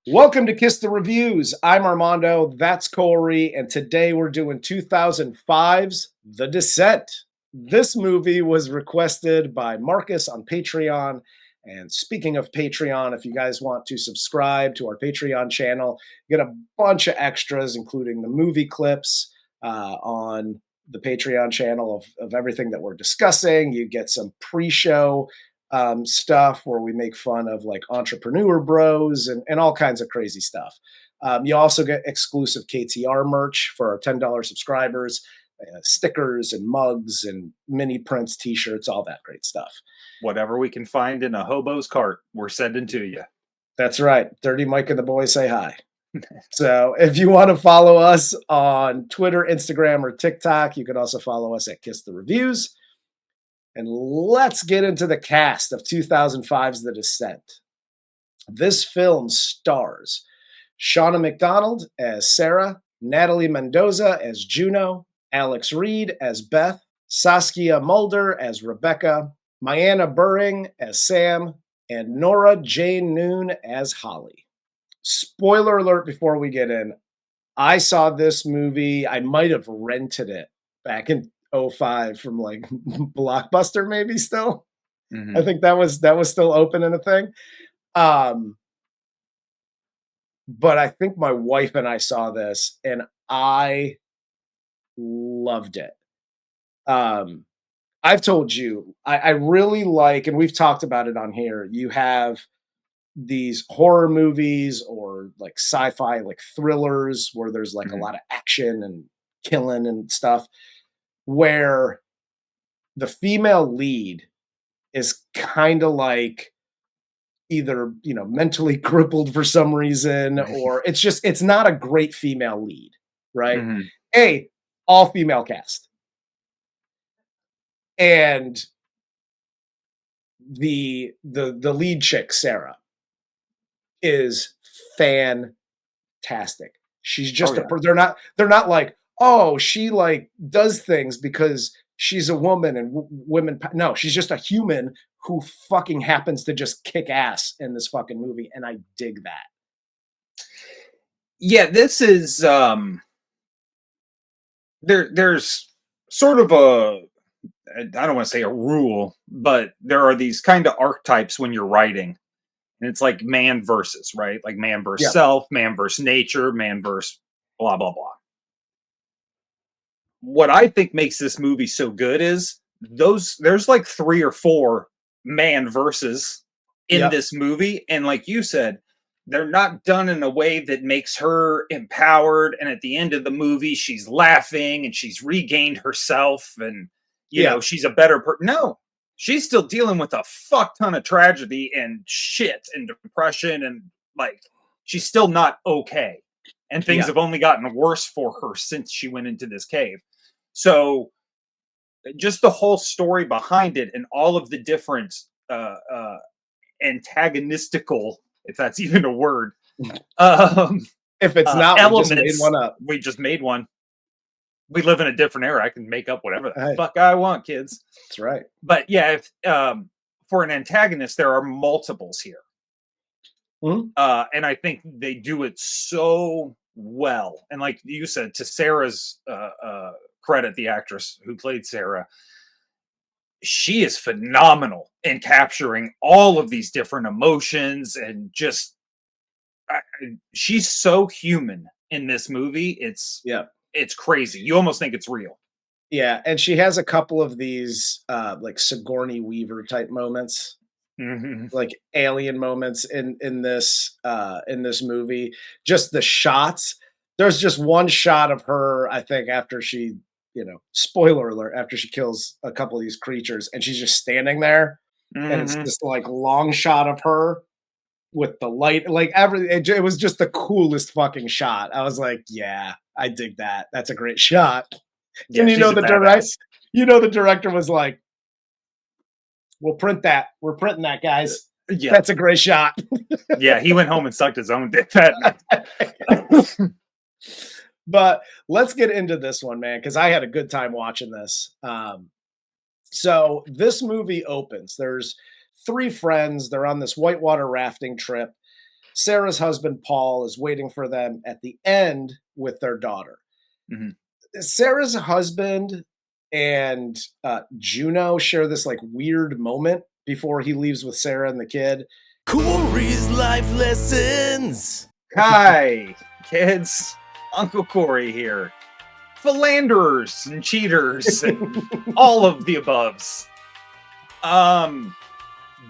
Welcome to Kiss the Reviews. I'm Armando, that's Corey, and today we're doing 2005's The Descent. This movie was requested by Marcus on Patreon. And speaking of Patreon, if you guys want to subscribe to our Patreon channel, you get a bunch of extras, including the movie clips on the Patreon channel of everything that we're discussing. You get some pre-show stuff where we make fun of like entrepreneur bros and all kinds of crazy stuff. You also get exclusive KTR merch for our $10 subscribers, stickers and mugs and mini prints, t-shirts, all that great stuff. Whatever we can find in a hobo's cart, we're sending to you. That's right. Dirty Mike and the boys say hi. So if you want to follow us on Twitter, Instagram, or TikTok, you can also follow us at Kiss the Reviews. And let's get into the cast of 2005's The Descent. This film stars Shauna Macdonald as Sarah, Natalie Mendoza as Juno, Alex Reid as Beth, Saskia Mulder as Rebecca, MyAnna Buring as Sam, and Nora-Jane Noone as Holly. Spoiler alert before we get in. I saw this movie, I might have rented it back in 2005 from like Blockbuster, maybe still. I think that was still open and a thing. But I think my wife and I saw this and I loved it. I've told you, I really like, and we've talked about it on here, you have these horror movies or like sci-fi, like thrillers where there's like a lot of action and killing and stuff, where the female lead is kind of like either, mentally crippled for some reason, or it's not a great female lead, right? All female cast. And the lead chick, Sarah, is fantastic. She's just they're not like, oh, she like does things because she's a woman and women. No, she's just a human who fucking happens to just kick ass in this fucking movie. And I dig that. Yeah, this is, there's sort of I don't want to say a rule, but there are these kind of archetypes when you're writing. And it's like man versus, right? Like man versus self, man versus nature, man versus blah, blah, blah. What I think makes this movie so good is there's like 3 or 4 man versus in this movie. And like you said, they're not done in a way that makes her empowered. And at the end of the movie, she's laughing and she's regained herself and, you know, she's a better person. No, she's still dealing with a fuck ton of tragedy and shit and depression. And like, she's still not okay. And things have only gotten worse for her since she went into this cave. So just the whole story behind it and all of the different antagonistical, if that's even a word, if it's not, elements, we just made one up. We just made one. We live in a different era. I can make up whatever the fuck I want, kids. That's right. But yeah, if for an antagonist, there are multiples here. And I think they do it so well. And like you said, to Sarah's credit, the actress who played Sarah, she is phenomenal in capturing all of these different emotions and just she's so human in this movie. It's crazy. You almost think it's real. Yeah, and she has a couple of these like Sigourney Weaver type moments, like alien moments in this movie. Just the shots. There's just one shot of her, I think, after she, spoiler alert, after she kills a couple of these creatures, and she's just standing there, and it's this like long shot of her with the light, like everything. It was just the coolest fucking shot. I was like, yeah, I dig that. That's a great shot. Yeah, and the director was like, we'll print that. We're printing that, guys. Yeah. That's a great shot. Yeah, he went home and sucked his own dick that night. But let's get into this one, man, because I had a good time watching this. So this movie opens. There's 3 friends. They're on this whitewater rafting trip. Sarah's husband, Paul, is waiting for them at the end with their daughter. Mhm. Sarah's husband and Juno share this like weird moment before he leaves with Sarah and the kid. Corey's life lessons. Hi, kids. Uncle Corey here. Philanderers and cheaters and all of the aboves.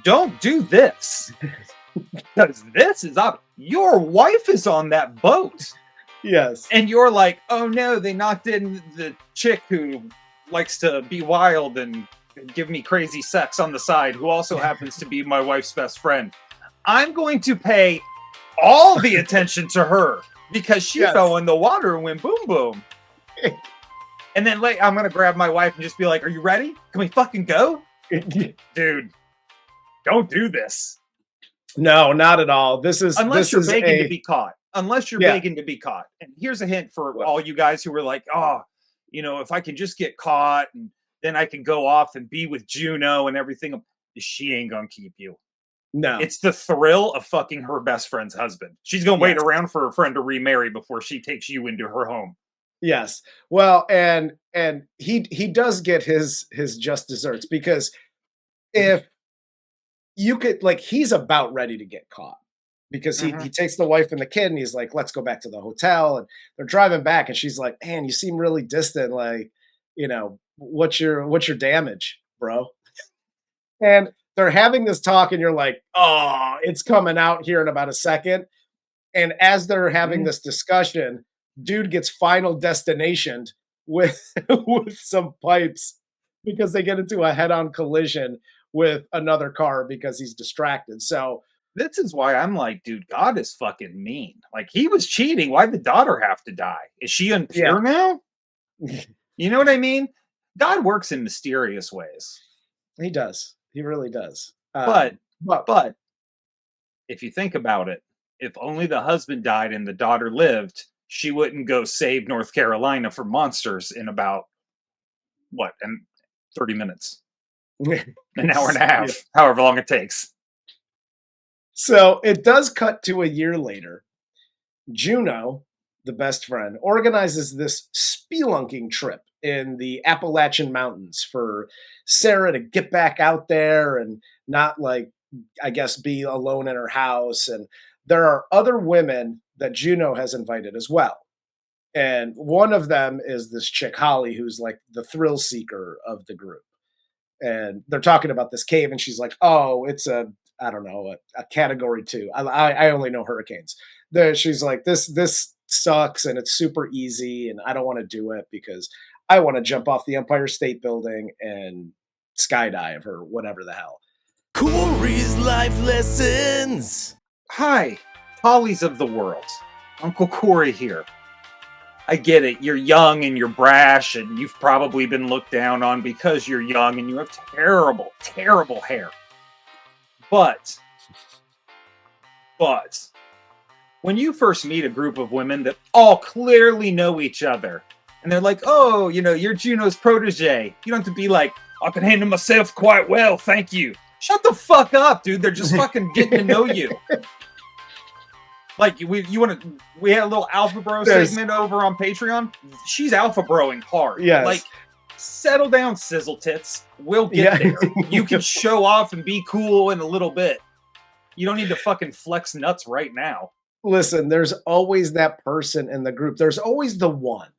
Don't do this. Because this is up. Your wife is on that boat. Yes. And you're like, oh no, they knocked in the chick who likes to be wild and give me crazy sex on the side, who also happens to be my wife's best friend. I'm going to pay all the attention to her because she fell in the water and went boom, boom. And then I'm going to grab my wife and just be like, are you ready? Can we fucking go? Dude, don't do this. No, not at all. Unless you're begging to be caught. Unless you're begging to be caught. And here's a hint for all you guys who were like, oh, if I can just get caught and then I can go off and be with Juno and everything. She ain't going to keep you. No. It's the thrill of fucking her best friend's husband. She's going to wait around for her friend to remarry before she takes you into her home. Yes. Well, and he does get his just desserts, because if you could, like, he's about ready to get caught, because he takes the wife and the kid and he's like, let's go back to the hotel, and they're driving back and she's like, man, you seem really distant. Like, what's your damage, bro? And they're having this talk and you're like, oh, it's coming out here in about a second. And as they're having this discussion, dude gets final destinationed with some pipes because they get into a head-on collision with another car because he's distracted. So this is why I'm like, dude, God is fucking mean. Like, he was cheating. Why'd the daughter have to die? Is she impure now? You know what I mean? God works in mysterious ways. He does. He really does. But if you think about it, if only the husband died and the daughter lived, she wouldn't go save North Carolina from monsters in about, 30 minutes? An hour and a half, however long it takes. So it does cut to a year later. Juno, the best friend, organizes this spelunking trip in the Appalachian Mountains for Sarah to get back out there and not, like, I guess, be alone in her house. And there are other women that Juno has invited as well. And one of them is this chick, Holly, who's like the thrill seeker of the group. And they're talking about this cave, and she's like, oh, it's a category 2. I only know hurricanes. She's like, this sucks and it's super easy and I don't want to do it because I want to jump off the Empire State Building and skydive or whatever the hell. Corey's life lessons. Hi, Hollies of the world. Uncle Corey here. I get it. You're young and you're brash and you've probably been looked down on because you're young and you have terrible, terrible hair. But when you first meet a group of women that all clearly know each other, and they're like, oh, you're Juno's protege. You don't have to be like, I can handle myself quite well, thank you. Shut the fuck up, dude. They're just fucking getting to know you. Like, we had a little Alpha Bro segment over on Patreon. She's Alpha Broing hard. Yes. Like, settle down, sizzle tits. We'll get there. You can show off and be cool in a little bit. You don't need to fucking flex nuts right now. Listen, there's always that person in the group. There's always the one.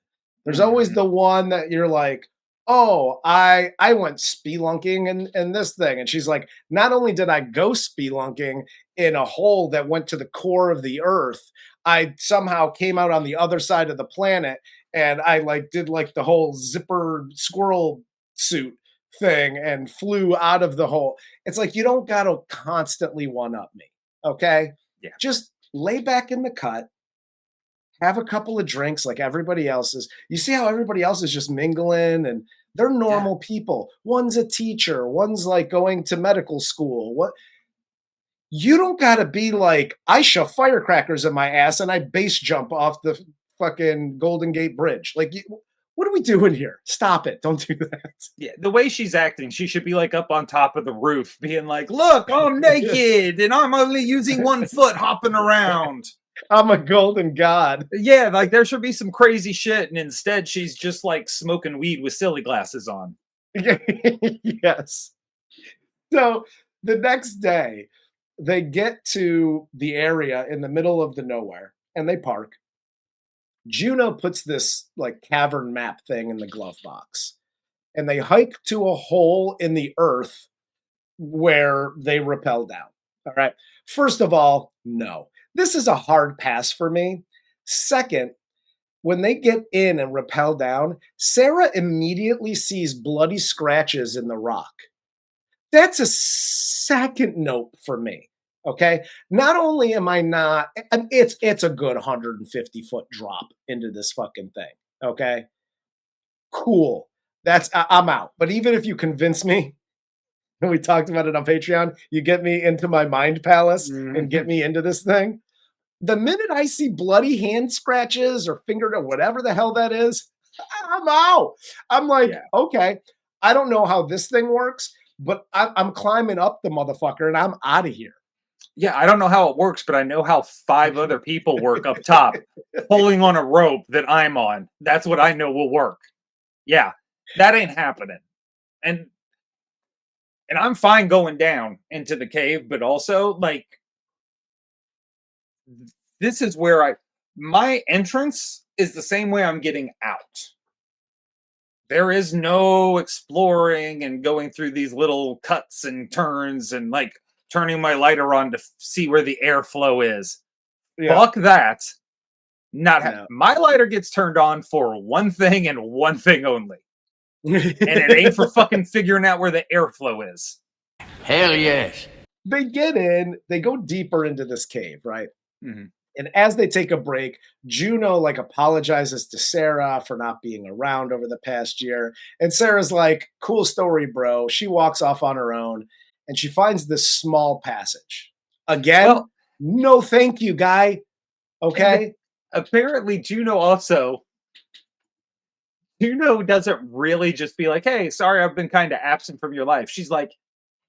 There's always the one that you're like, oh, I went spelunking in this thing. And she's like, not only did I go spelunking in a hole that went to the core of the earth, I somehow came out on the other side of the planet and I did the whole zipper squirrel suit thing and flew out of the hole. It's like, you don't got to constantly one-up me, okay? Yeah. Just lay back in the cut, have a couple of drinks like everybody else is. You see how everybody else is just mingling and they're normal people. One's a teacher. One's like going to medical school. What? You don't got to be like, I shove firecrackers in my ass and I base jump off the fucking Golden Gate Bridge. Like, What are we doing here? Stop it. Don't do that. Yeah, the way she's acting, she should be like up on top of the roof being like, look, I'm naked and I'm only using 1 foot hopping around. I'm a golden god. Yeah, like there should be some crazy shit. And instead she's just like smoking weed with silly glasses on. Yes. So the next day, they get to the area in the middle of the nowhere and they park. Juno puts this like cavern map thing in the glove box and they hike to a hole in the earth where they rappel down. All right. First of all, no, this is a hard pass for me. Second, when they get in and rappel down, Sarah immediately sees bloody scratches in the rock. That's a second note for me. Okay. Not only am I not, it's a good 150-foot drop into this fucking thing. Okay. Cool. I'm out. But even if you convince me, and we talked about it on Patreon, you get me into my mind palace and get me into this thing. The minute I see bloody hand scratches or finger or whatever the hell that is, I'm out. I'm like, okay, I don't know how this thing works, but I'm climbing up the motherfucker and I'm out of here. Yeah, I don't know how it works, but I know how 5 other people work up top, pulling on a rope that I'm on. That's what I know will work. Yeah, that ain't happening. And I'm fine going down into the cave, but also, like, this is where my entrance is the same way I'm getting out. There is no exploring and going through these little cuts and turns and like turning my lighter on to see where the airflow is. Yeah. Fuck that. My lighter gets turned on for one thing and one thing only. And it ain't for fucking figuring out where the airflow is. Hell yes. They get in, they go deeper into this cave, right? Mm-hmm. And as they take a break, Juno like apologizes to Sarah for not being around over the past year. And Sarah's like, cool story, bro. She walks off on her own and she finds this small passage. Again, no thank you, guy. Okay? Apparently Juno doesn't really just be like, hey, sorry, I've been kind of absent from your life. She's like,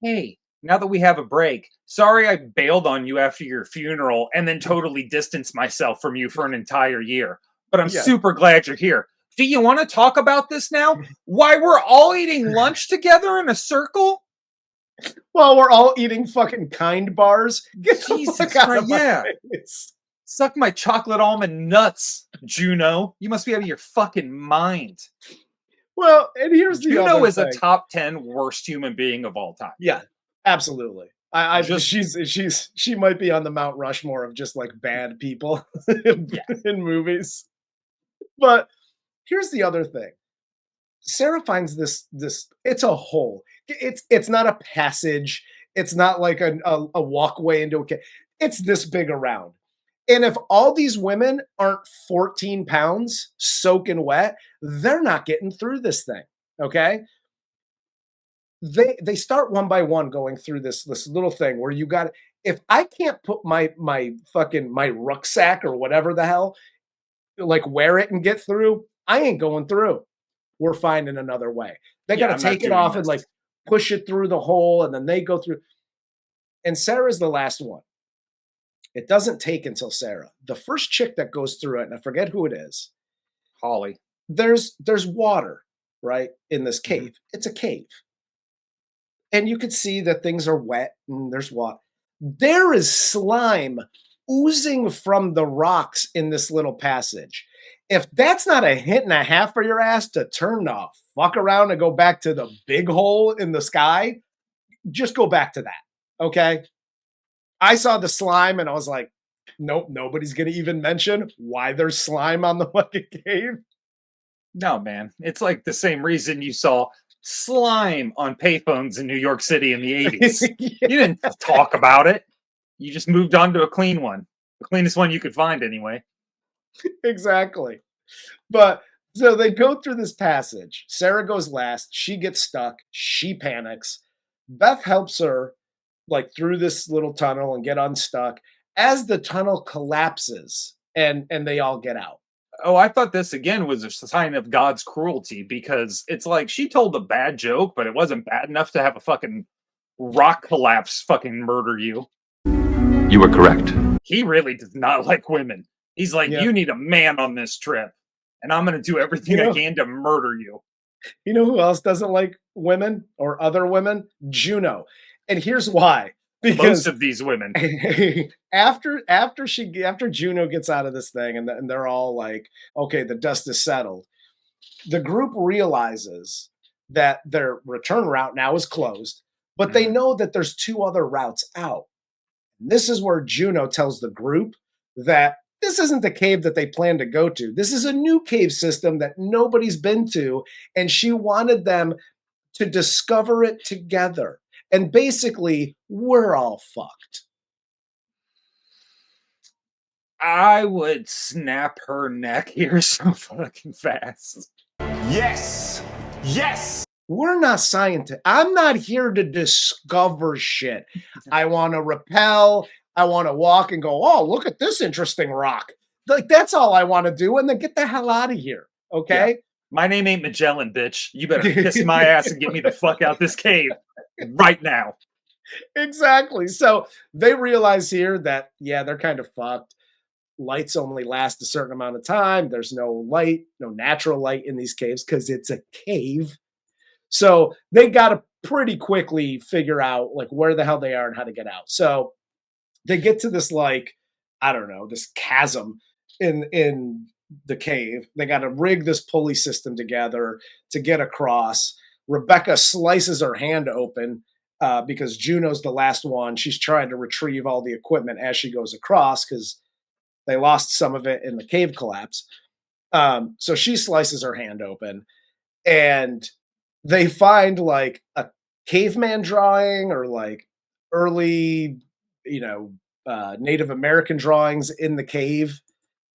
hey, now that we have a break, sorry I bailed on you after your funeral and then totally distanced myself from you for an entire year. But I'm super glad you're here. Do you want to talk about this now? Why we're all eating lunch together in a circle? Well, we're all eating fucking Kind bars. Get Jesus Christ, yeah. Suck my chocolate almond nuts, Juno. You must be out of your fucking mind. Well, and here's the Juno is a top 10 worst human being of all time. Yeah, absolutely. She might be on the Mount Rushmore of just like bad people in movies. But here's the other thing. Sarah finds this it's a hole. It's not a passage. It's not like a walkway into a cave. It's this big around. And if all these women aren't 14 pounds soaking wet, they're not getting through this thing. Okay. They start one by one going through this little thing where you got, if I can't put my rucksack or whatever the hell, like wear it and get through, I ain't going through. We're finding another way. They got to take it off and like push it through the hole and then they go through. And Sarah's the last one. It doesn't take until Sarah. The first chick that goes through it, and I forget who it is. Holly. There's water, right, in this cave. Mm-hmm. It's a cave. And you could see that things are wet and there's water. There is slime oozing from the rocks in this little passage. If that's not a hint and a half for your ass to turn the fuck around and go back to the big hole in the sky, just go back to that, okay? I saw the slime and I was like, nope, nobody's going to even mention why there's slime on the fucking cave. No, man. It's like the same reason you saw slime on payphones in New York City in the 80s. You didn't talk about it. You just moved on to a clean one. The cleanest one you could find anyway. Exactly. But so they go through this passage. Sarah goes last. She gets stuck. She panics. Beth helps her like through this little tunnel and get unstuck. As the tunnel collapses and they all get out. Oh, I thought this again was a sign of God's cruelty because it's like she told a bad joke, but it wasn't bad enough to have a fucking rock collapse fucking murder you. You were correct. He really does not like women. He's like, Yeah. you need a man on this trip, and I'm going to do everything I can to murder you. You know who else doesn't like women or other women? Juno. And here's why. Most Because of these women. after Juno gets out of this thing and they're all like, okay, the dust is settled, the group realizes that their return route now is closed, but they know that there's 2 other routes out. And this is where Juno tells the group that this isn't the cave that they plan to go to. This is a new cave system that nobody's been to, and she wanted them to discover it together. And basically, we're all fucked. I would snap her neck here so fucking fast. Yes! Yes! We're not scientists. I'm not here to discover shit. I want to repel. I want to walk and go, oh, look at this interesting rock. Like, that's all I want to do. And then get the hell out of here. Okay? Yeah. My name ain't Magellan, bitch. You better kiss my ass and get me the fuck out this cave right now. Exactly. So they realize here that, yeah, they're kind of fucked. Lights only last a certain amount of time. There's no light, no natural light in these caves because it's a cave. So they got to pretty quickly figure out like where the hell they are and how to get out. So they get to this, like, I don't know, this chasm in the cave. They got to rig this pulley system together to get across. Rebecca slices her hand open because Juno's the last one. She's trying to retrieve all the equipment as she goes across because they lost some of it in the cave collapse. So she slices her hand open, and they find like a caveman drawing or like early, Native American drawings in the cave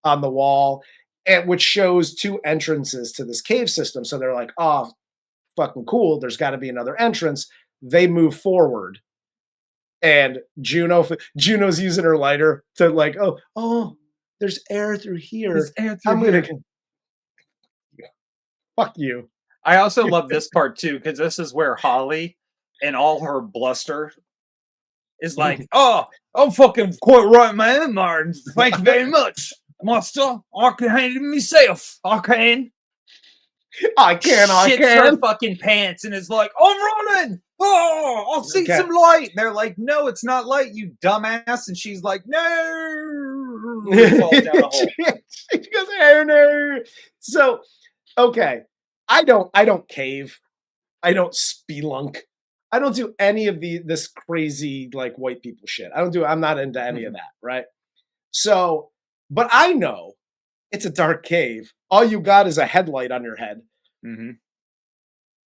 on the wall, and which shows 2 entrances to this cave system. So they're like, oh, fucking cool. There's got to be another entrance. They move forward, and Juno's using her lighter to like, oh, there's air through here. There's air through I'm here. gonna fuck you. I also love this part too, because this is where Holly and all her bluster is like, oh, I'm fucking quite right, man, Martin. Thank you very much, master. I can handle it myself. I can. I can. Shits her fucking pants and is like, I'm running. Oh, I'll see some light. And they're like, no, it's not light, you dumbass. And she's like, no. And falls down a hole. She goes, oh, no. So, okay. I don't cave. I don't spelunk. I don't do any of this crazy like white people shit. I'm not into any of that, right? So, but I know it's a dark cave. All you got is a headlight on your head. Mm-hmm.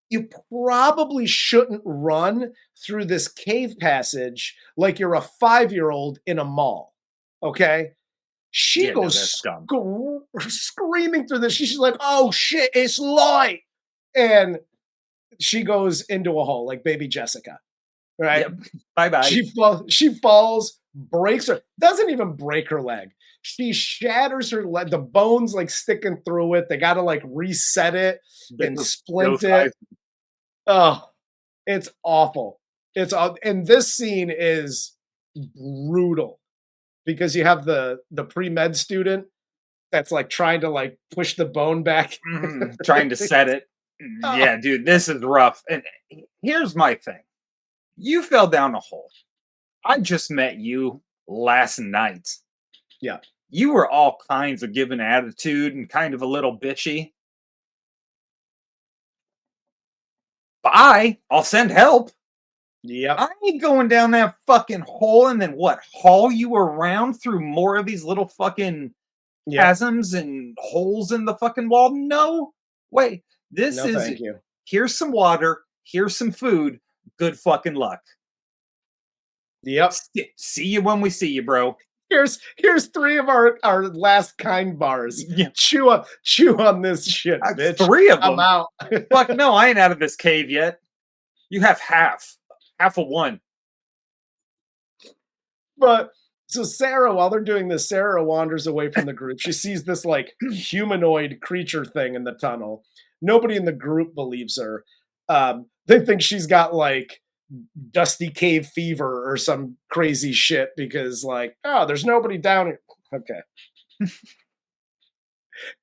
You probably shouldn't run through this cave passage like you're a 5-year-old in a mall. Okay? She goes screaming through this. She's like, oh shit, it's light. And she goes into a hole like baby Jessica. Right? Yep. Bye-bye. She falls, breaks her, doesn't even break her leg. She shatters her leg. The bones like sticking through it. They got to like reset it and splint it. Oh, it's awful. And this scene is brutal because you have the pre-med student that's like trying to like push the bone back. Trying to set it. Yeah, dude, this is rough. And here's my thing. You fell down a hole. I just met you last night. Yeah. You were all kinds of giving attitude and kind of a little bitchy. Bye. I'll send help. Yep. I ain't going down that fucking hole and then what? Haul you around through more of these little fucking chasms and holes in the fucking wall? No. Wait. Thank you. Here's some water. Here's some food. Good fucking luck. Yep. See you when we see you, bro. Here's 3 of our last kind bars. Yeah. Chew on this shit, bitch. 3 of them. I'm out. Fuck no, I ain't out of this cave yet. You have half of one. But So Sarah, while they're doing this, Sarah wanders away from the group. She sees this like humanoid creature thing in the tunnel. Nobody in the group believes her. They think she's got like dusty cave fever or some crazy shit because like, oh, there's nobody down here. Okay.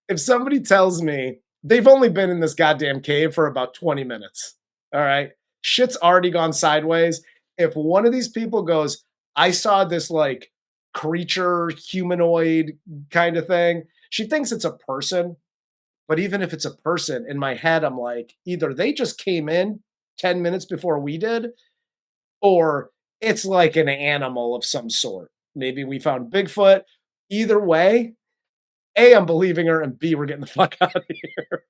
If somebody tells me they've only been in this goddamn cave for about 20 minutes, all right, shit's already gone sideways. If one of these people goes, I saw this like creature humanoid kind of thing, she thinks it's a person. But even if it's a person, in my head, I'm like, either they just came in 10 minutes before we did, or it's like an animal of some sort. Maybe we found Bigfoot. Either way, A, I'm believing her, and B, we're getting the fuck out of here.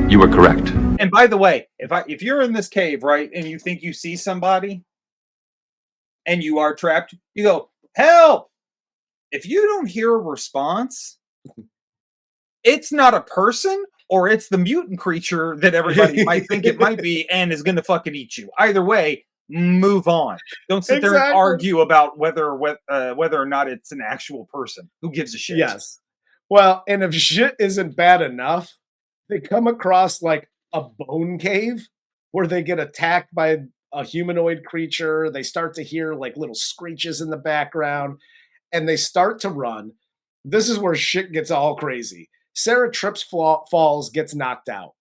You were correct. And by the way, if you're in this cave, right, and you think you see somebody and you are trapped, you go, help! If you don't hear a response, it's not a person or it's the mutant creature that everybody might think it might be and is going to fucking eat you. Either way, move on. Don't sit there and argue about whether or not it's an actual person. Who gives a shit? Yes. Well, and if shit isn't bad enough, they come across like a bone cave where they get attacked by a humanoid creature. They start to hear like little screeches in the background and they start to run. This is where shit gets all crazy. Sarah trips, falls, gets knocked out.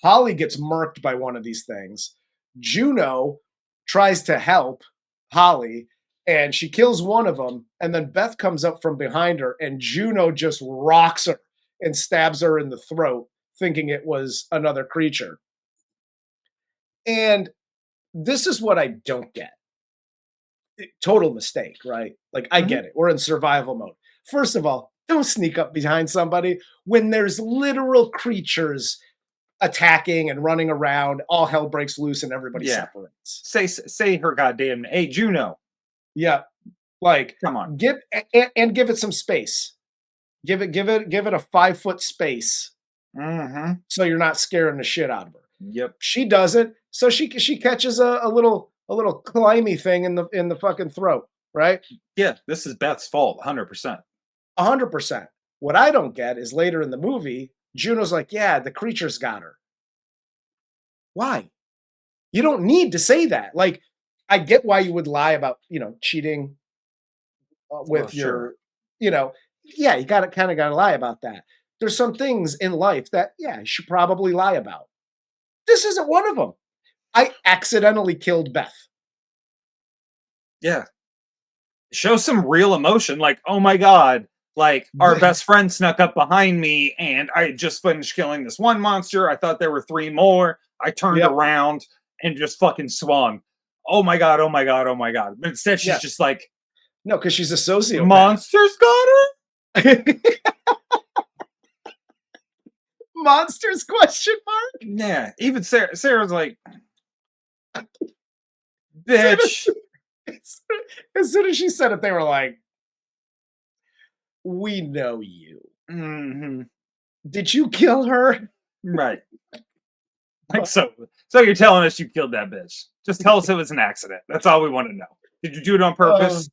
Holly gets murked by one of these things. Juno tries to help Holly, and she kills one of them. And then Beth comes up from behind her, and Juno just rocks her and stabs her in the throat, thinking it was another creature. And this is what I don't get. Total mistake, right? Like, I get it. We're in survival mode. First of all, don't sneak up behind somebody when there's literal creatures attacking and running around. All hell breaks loose and everybody separates. Say her goddamn, hey, Juno. Yeah, like come on, give it some space. Give it a 5-foot space, so you're not scaring the shit out of her. Yep, she doesn't. So she catches a little climby thing in the fucking throat, right? Yeah, this is Beth's fault, 100%. 100%. What I don't get is later in the movie, Juno's like, yeah, the creature's got her. Why? You don't need to say that. Like, I get why you would lie about, cheating with your, yeah, you kind of got to lie about that. There's some things in life that, yeah, you should probably lie about. This isn't one of them. I accidentally killed Beth. Yeah. Show some real emotion. Like, oh my God. Like, our best friend snuck up behind me and I just finished killing this one monster. I thought there were 3 more. I turned around and just fucking swung. Oh my God, oh my God, oh my God. But instead, she's just like... No, because she's a sociopath. Monsters got her? Monsters, question mark? Yeah, even Sarah's like... Bitch. As soon as she said it, they were like... We know you. Mm-hmm. Did you kill her? Right. Like so you're telling us you killed that bitch. Just tell us it was an accident. That's all we want to know. Did you do it on purpose?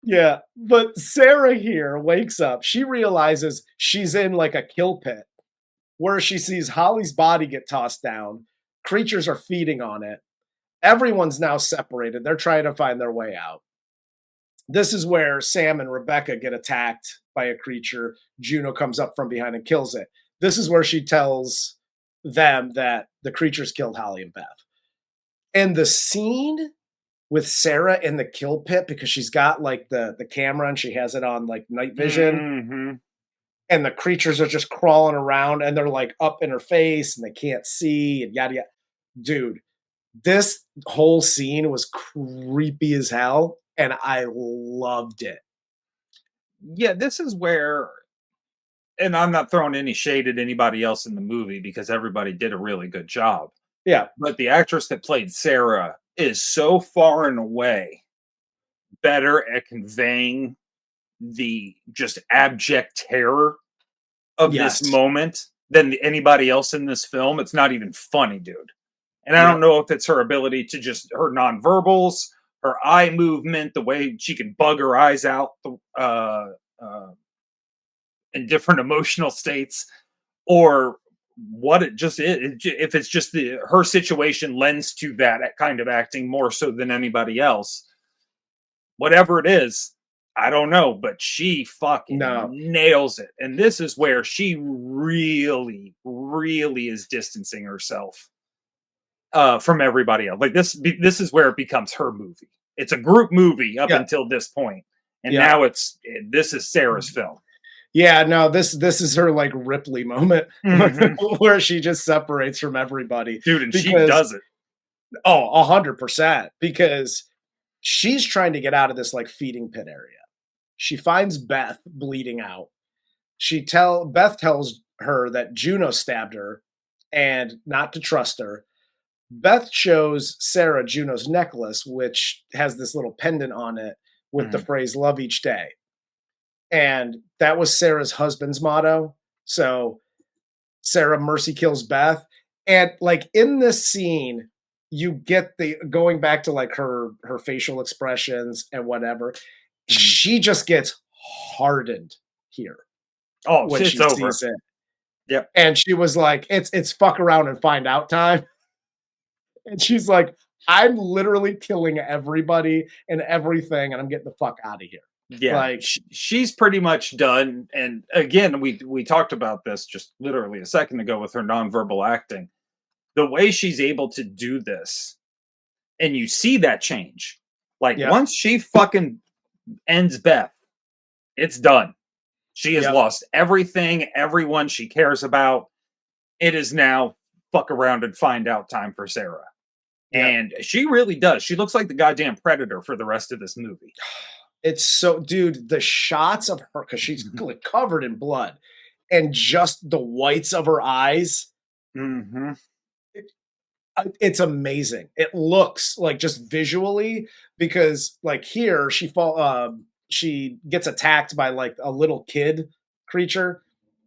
Yeah. But Sarah here wakes up. She realizes she's in like a kill pit where she sees Holly's body get tossed down. Creatures are feeding on it. Everyone's now separated. They're trying to find their way out. This is where Sam and Rebecca get attacked by a creature. Juno comes up from behind and kills it. This is where she tells them that the creatures killed Holly and Beth. And the scene with Sarah in the kill pit, because she's got like the camera and she has it on like night vision. And the creatures are just crawling around and they're like up in her face and they can't see and yada yada. Dude, this whole scene was creepy as hell. And I loved it. Yeah, this is where, and I'm not throwing any shade at anybody else in the movie because everybody did a really good job. Yeah. But the actress that played Sarah is so far and away better at conveying the just abject terror of this moment than anybody else in this film. It's not even funny, dude. And I don't know if it's her ability to just, her nonverbals, her eye movement, the way she can bug her eyes out in different emotional states, or what it just is. If it's just her situation lends to that kind of acting more so than anybody else. Whatever it is, I don't know, but she fucking nails it. And this is where she really, really is distancing herself from everybody else. Like this is where it becomes her movie. It's a group movie up until this point, and now this is Sarah's film. Yeah, no, this is her like Ripley moment where she just separates from everybody, dude, and she does it. 100%, because she's trying to get out of this like feeding pit area. She finds Beth bleeding out. Beth tells her that Juno stabbed her and not to trust her. Beth shows Sarah Juno's necklace, which has this little pendant on it with the phrase "love each day." And that was Sarah's husband's motto. So Sarah mercy kills Beth. And like in this scene, you get the going back to like her facial expressions and whatever. She just gets hardened here. Oh, when it's over. Sees it. Yep. And she was like, it's fuck around and find out time. And she's like, I'm literally killing everybody and everything, and I'm getting the fuck out of here. Yeah, like she's pretty much done. And again, we talked about this just literally a second ago with her nonverbal acting. The way she's able to do this, and you see that change. Like once she fucking ends Beth, it's done. She has lost everything, everyone she cares about. It is now fuck around and find out time for Sarah. And she really does. She looks like the goddamn Predator for the rest of this movie. It's so, dude, the shots of her, because she's like covered in blood, and just the whites of her eyes. It's amazing. It looks like just visually, because like here she gets attacked by like a little kid creature,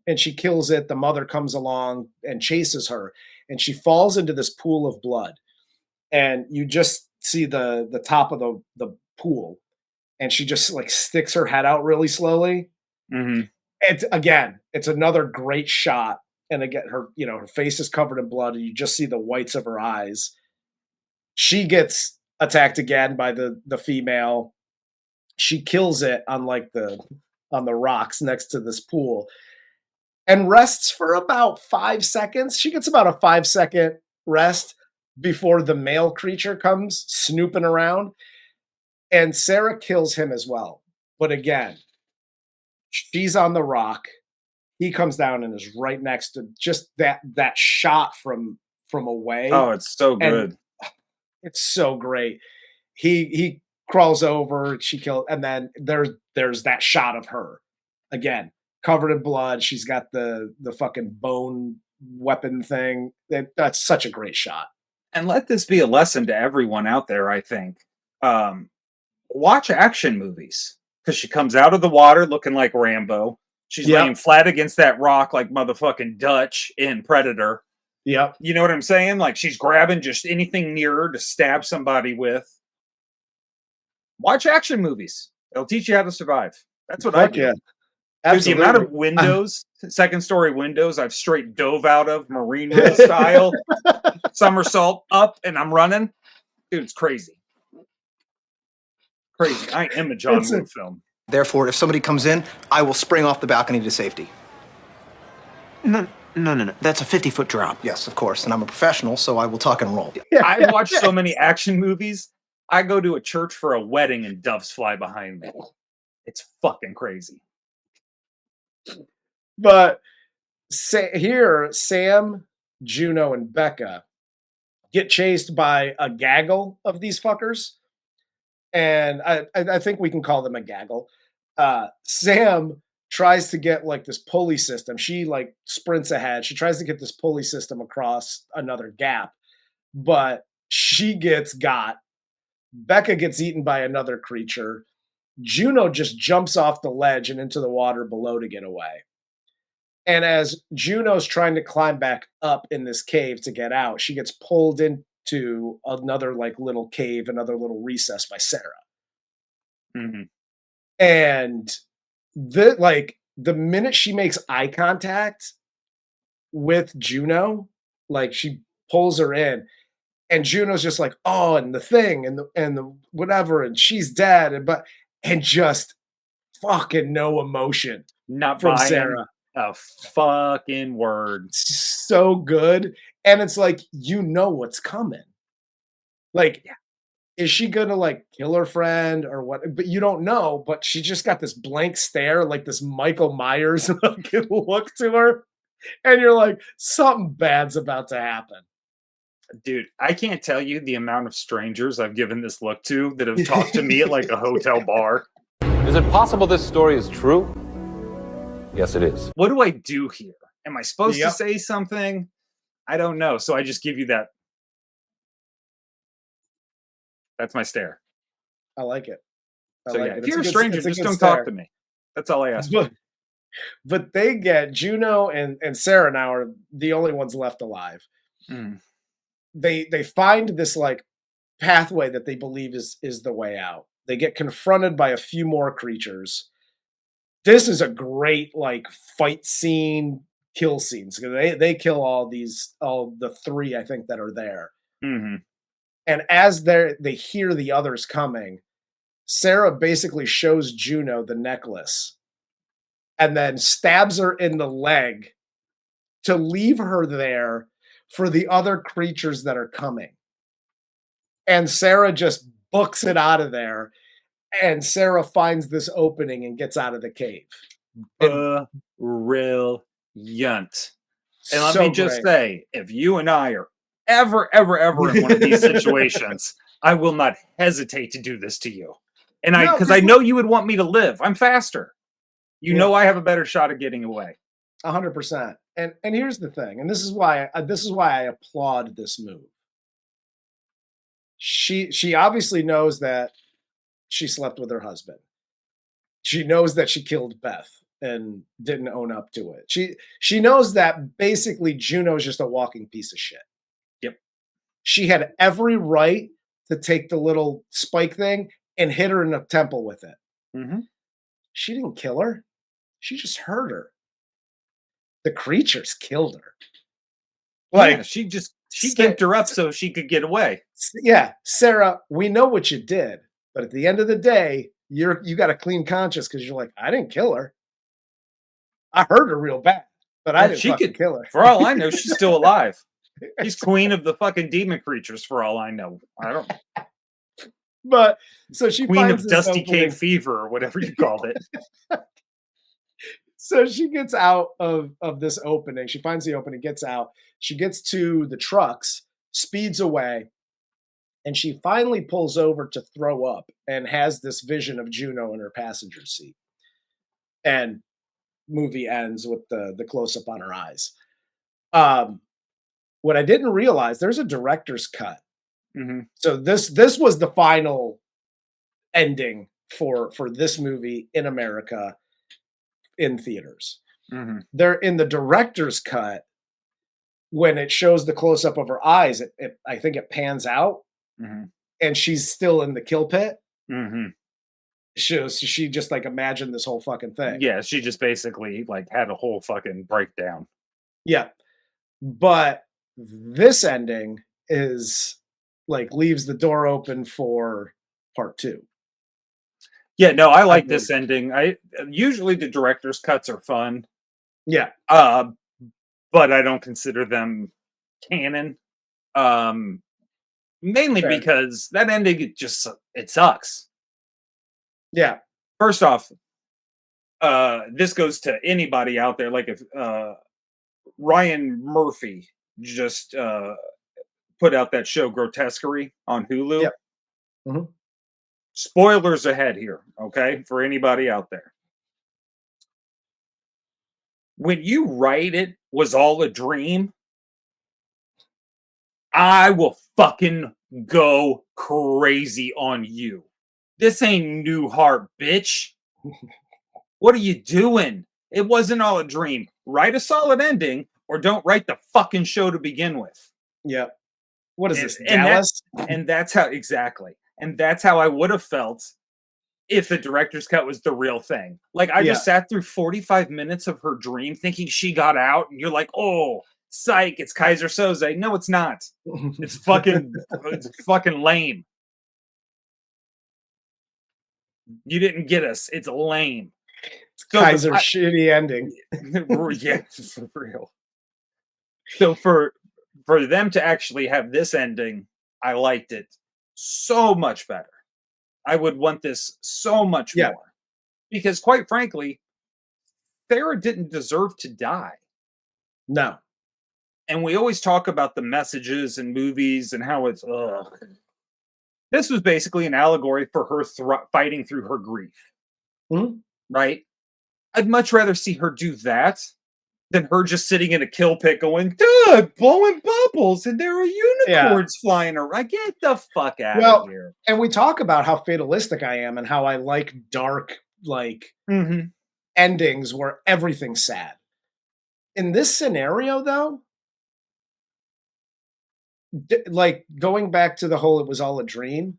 and she kills it. The mother comes along and chases her, and she falls into this pool of blood. And you just see the top of the pool, and she just like sticks her head out really slowly. It's another great shot. And again, her face is covered in blood, and you just see the whites of her eyes. She gets attacked again by the female. She kills it on the rocks next to this pool, and rests for about 5 seconds. She gets about a 5-second rest before the male creature comes snooping around, and Sarah kills him as well. But again, she's on the rock. He comes down and is right next to just that shot from away. Oh, it's so good. And it's so great. He crawls over, she kills, and then there's that shot of her again, covered in blood. She's got the fucking bone weapon thing. That's such a great shot. And let this be a lesson to everyone out there, I think. Watch action movies, because she comes out of the water looking like Rambo. She's laying flat against that rock like motherfucking Dutch in Predator. Yep. You know what I'm saying? Like she's grabbing just anything near her to stab somebody with. Watch action movies. It'll teach you how to survive. That's what I do. Yeah. There's the amount of windows, second story windows, I've straight dove out of Marine Rule style, somersault up, and I'm running. Dude, it's crazy. Crazy. I am a John Woo film. Therefore, if somebody comes in, I will spring off the balcony to safety. No. That's a 50-foot drop. Yes, of course. And I'm a professional, so I will tuck and roll. I've watched so many action movies. I go to a church for a wedding and doves fly behind me. It's fucking crazy. But here, Sam, Juno, and Becca get chased by a gaggle of these fuckers. And I think we can call them a gaggle. Sam tries to get like this pulley system. She like sprints ahead. She tries to get this pulley system across another gap, but she gets got. Becca gets eaten by another creature. Juno just jumps off the ledge and into the water below to get away. And as Juno's trying to climb back up in this cave to get out, she gets pulled into to another like little cave, another little recess by Sarah. Mm-hmm. And the minute she makes eye contact with Juno, like she pulls her in, and Juno's just like, oh, and the thing, and the whatever, and she's dead, and just fucking no emotion Not from buying Sarah. a fucking word. So good. And it's like, you know what's coming. Like, is she gonna like kill her friend or what? But you don't know. But she just got this blank stare, like this Michael Myers looking look to her. And you're like, something bad's about to happen. Dude, I can't tell you the amount of strangers I've given this look to that have talked to me at like a hotel bar. Is it possible this story is true? Yes, it is. What do I do here? Am I supposed Yep. to say something? I don't know. So I just give you that. That's my stare. I like it. I So like yeah, it. if It's you're a good- stranger, it's a just good don't stare. talk to me. That's all I ask. But they get Juno and Sarah now are the only ones left alive. Mm. They find this like pathway that they believe is the way out. They get confronted by a few more creatures. This is a great like fight scene, kill scenes. They kill all the three I think that are there. Mm-hmm. And as they hear the others coming, Sarah basically shows Juno the necklace and then stabs her in the leg to leave her there for the other creatures that are coming. And Sarah just books it out of there. And Sarah finds this opening and gets out of the cave. Brilliant. And let So me just great. say, if you and I are ever in one of these situations, I will not hesitate to do this to you. And No, because I know you would want me to live. I'm faster. You Yeah. know I have a better shot at getting away. 100%. And here's the thing, and this is why I applaud this move. She obviously knows that she slept with her husband. She knows that she killed Beth and didn't own up to it. She knows that basically Juno's just a walking piece of shit. Yep. She had every right to take the little spike thing and hit her in the temple with it. Mm-hmm. She didn't kill her. She just hurt her. The creatures killed her. Like, Yeah, she kept her up so she could get away. yeah, Sarah, we know what you did, but at the end of the day, you got a clean conscience because you're like, I didn't kill her. I hurt her real bad, but I didn't fucking kill her. For all I know, she's still alive. She's queen of the fucking demon creatures. For all I know, I don't. But so she Queen finds of this Dusty opening. Cave Fever or whatever you called it. So she gets out of this opening. She finds the opening, gets out. She gets to the trucks, speeds away, and she finally pulls over to throw up and has this vision of Juno in her passenger seat. And movie ends with the close-up on her eyes. What I didn't realize, there's a director's cut. Mm-hmm. So this was the final ending for this movie in America in theaters. Mm-hmm. They're in the director's cut. When it shows the close up of her eyes, I think it pans out, Mm-hmm. and she's still in the kill pit. Mm-hmm. She just like imagined this whole fucking thing. Yeah, she just basically like had a whole fucking breakdown. Yeah, but this ending is like leaves the door open for part 2. Yeah, no, I like this ending. I usually the director's cuts are fun. Yeah. But I don't consider them canon. Mainly Fair. because that ending it sucks. Yeah. First off, this goes to anybody out there. Like if Ryan Murphy just put out that show Grotesquerie on Hulu. Yep. Mm-hmm. Spoilers ahead here, okay? For anybody out there. When you write it was all a dream, I will fucking go crazy on you. This ain't Newhart, bitch. What are you doing? It wasn't all a dream. Write a solid ending or don't write the fucking show to begin with. Yep. What is this, And Dallas? And that's how And that's how I would have felt if the director's cut was the real thing. Like, I just sat through 45 minutes of her dream thinking she got out, and you're like, oh, psych, it's Kaiser Soze. No, it's not. It's fucking lame. You didn't get us. It's lame. So Kaiser's shitty ending. Yeah, for real. So for them to actually have this ending, I liked it so much better. I would want this so much more. Because quite frankly, Sarah didn't deserve to die. No. And we always talk about the messages in movies and how it's, ugh. This was basically an allegory for her fighting through her grief. Mm-hmm. Right? I'd much rather see her do that than her just sitting in a kill pit going, dude, blowing bubbles and there are unicorns flying around. Get the fuck out of here. And we talk about how fatalistic I am and how I like dark, like endings where everything's sad. In this scenario, though, like going back to the whole it was all a dream,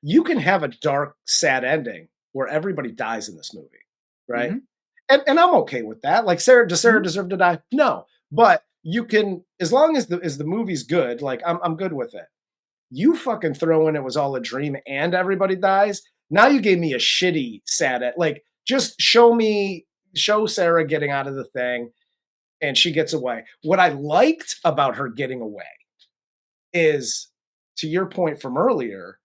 you can have a dark, sad ending where everybody dies in this movie, right? And I'm okay with that. Like, does Sarah deserve to die? No. But you can, as long as the movie's good, like I'm good with it. You fucking throw in it was all a dream and everybody dies. Now you gave me a shitty sad like just show Sarah getting out of the thing and she gets away. What I liked about her getting away is, to your point from earlier,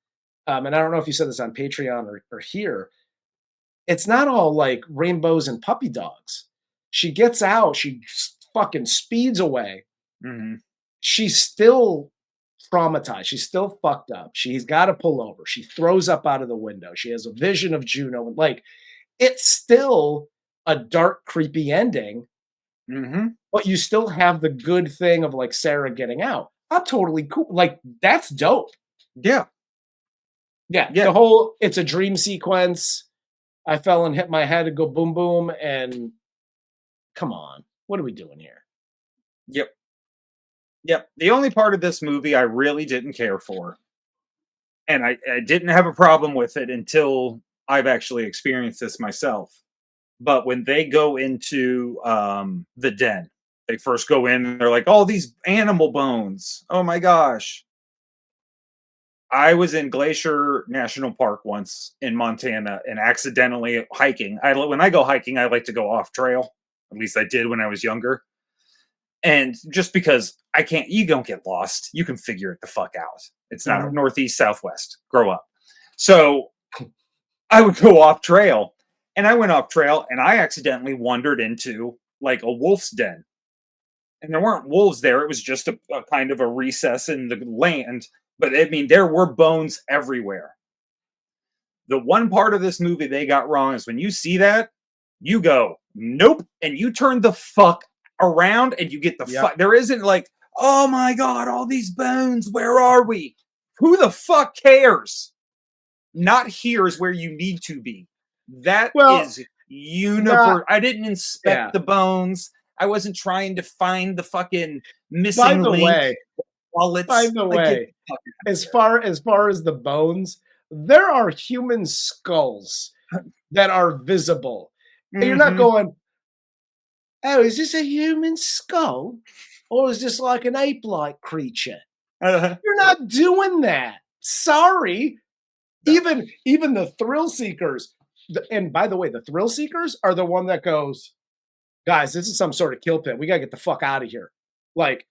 and I don't know if you said this on Patreon or here, it's not all like rainbows and puppy dogs. She gets out, she fucking speeds away. She's still traumatized. She's still fucked up. She's got to pull over. She throws up out of the window. She has a vision of Juno. Like, it's still a dark, creepy ending, but you still have the good thing of like Sarah getting out. I'm totally cool. Like, that's dope. Yeah. The whole, it's a dream sequence. I fell and hit my head and go boom, boom. And come on, what are we doing here? Yep. The only part of this movie I really didn't care for, and I didn't have a problem with it until I've actually experienced this myself. But when they go into the den, they first go in and they're like, oh, these animal bones. Oh my gosh. I was in Glacier National Park once in Montana and accidentally hiking. When I go hiking, I like to go off trail. At least I did when I was younger. And just because you don't get lost. You can figure it the fuck out. It's not northeast, southwest. Grow up. So I would go off trail. And I went off trail and I accidentally wandered into like a wolf's den. And there weren't wolves there. It was just a kind of a recess in the land. But I mean, there were bones everywhere. The one part of this movie they got wrong is when you see that, you go, nope. And you turn the fuck around and you get the fuck. There isn't like, oh my God, all these bones. Where are we? Who the fuck cares? Not here is where you need to be. That is universe. I didn't inspect the bones. I wasn't trying to find the fucking missing link. By the way, as far as the bones, there are human skulls that are visible. And you're not going, oh, is this a human skull? Or is this like an ape-like creature? You're not doing that. Sorry. No. Even the thrill seekers, and by the way, the thrill seekers are the one that goes, guys, this is some sort of kill pit. We got to get the fuck out of here. Like,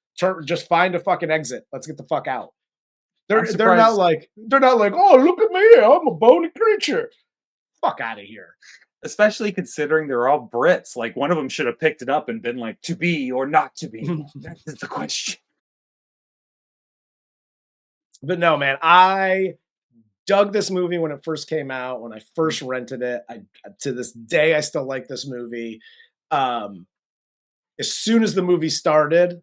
just find a fucking exit. Let's get the fuck out. They're not like, oh, look at me, I'm a bony creature. Fuck out of here. Especially considering they're all Brits. Like, one of them should have picked it up and been like, to be or not to be. That is the question. But no, man, I dug this movie when it first came out. When I first rented it, to this day I still like this movie. As soon as the movie started,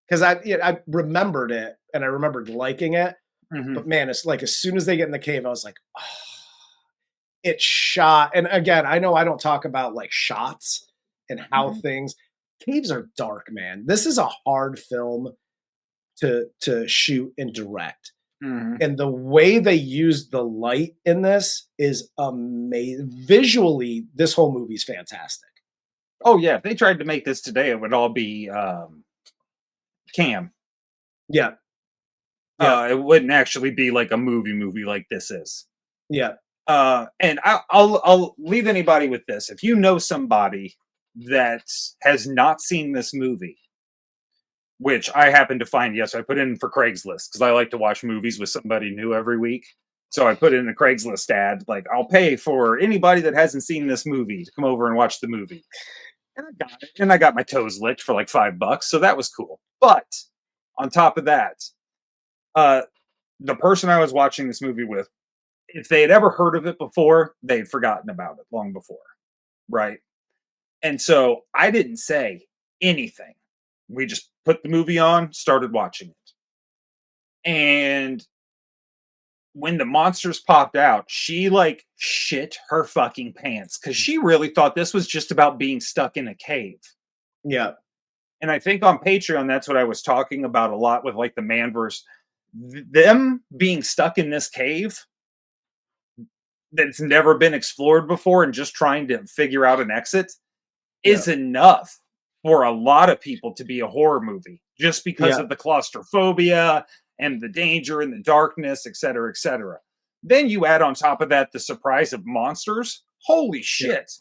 because I remembered it and I remembered liking it. But man, it's like as soon as they get in the cave, I was like, oh, it's shot. And again, I know I don't talk about like shots and how caves are dark, man. This is a hard film to shoot and direct. Mhm. And the way they use the light in this is amazing. Visually, this whole movie is fantastic. Oh yeah, if they tried to make this today, it would all be cam. Yeah. Yeah. It wouldn't actually be like a movie like this is. Yeah. And I'll leave anybody with this. If you know somebody that has not seen this movie, which I happened to find, yes, I put in for Craigslist because I like to watch movies with somebody new every week. So I put in a Craigslist ad, like, I'll pay for anybody that hasn't seen this movie to come over and watch the movie. And I got it. And I got my toes licked for like $5. So that was cool. But on top of that, the person I was watching this movie with, if they had ever heard of it before, they'd forgotten about it long before. Right. And so I didn't say anything. We just put the movie on, started watching it. And when the monsters popped out, she like shit her fucking pants because she really thought this was just about being stuck in a cave. Yeah. And I think on Patreon, that's what I was talking about a lot with like the man verse. Them being stuck in this cave that's never been explored before and just trying to figure out an exit is enough for a lot of people to be a horror movie just because of the claustrophobia and the danger and the darkness, et cetera, et cetera. Then you add on top of that the surprise of monsters. Holy shit.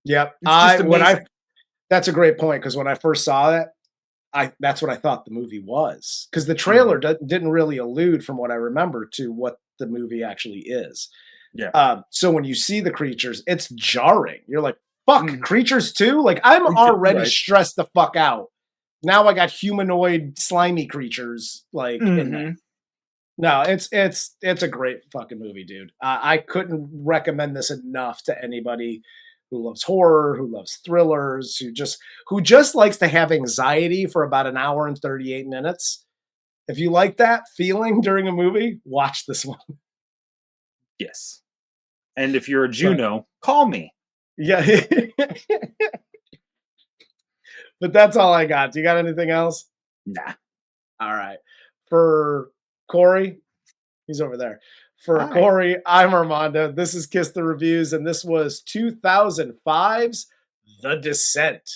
Yep. That's a great point because when I first saw it, that's what I thought the movie was. Because the trailer didn't really allude, from what I remember, to what the movie actually is. Yeah. So when you see the creatures, it's jarring. You're like, fuck, creatures too? Like, I'm already stressed the fuck out. Now I got humanoid slimy creatures like in there. No, it's a great fucking movie, dude. I couldn't recommend this enough to anybody who loves horror, who loves thrillers, who just likes to have anxiety for about an hour and 38 minutes. If you like that feeling during a movie, watch this one. Yes. And if you're a Juno, call me. Yeah. But that's all I got. Do you got anything else? Nah. All right. For Corey, he's over there. For Hi. Corey, I'm Armando. This is Kiss the Reviews, and this was 2005's The Descent.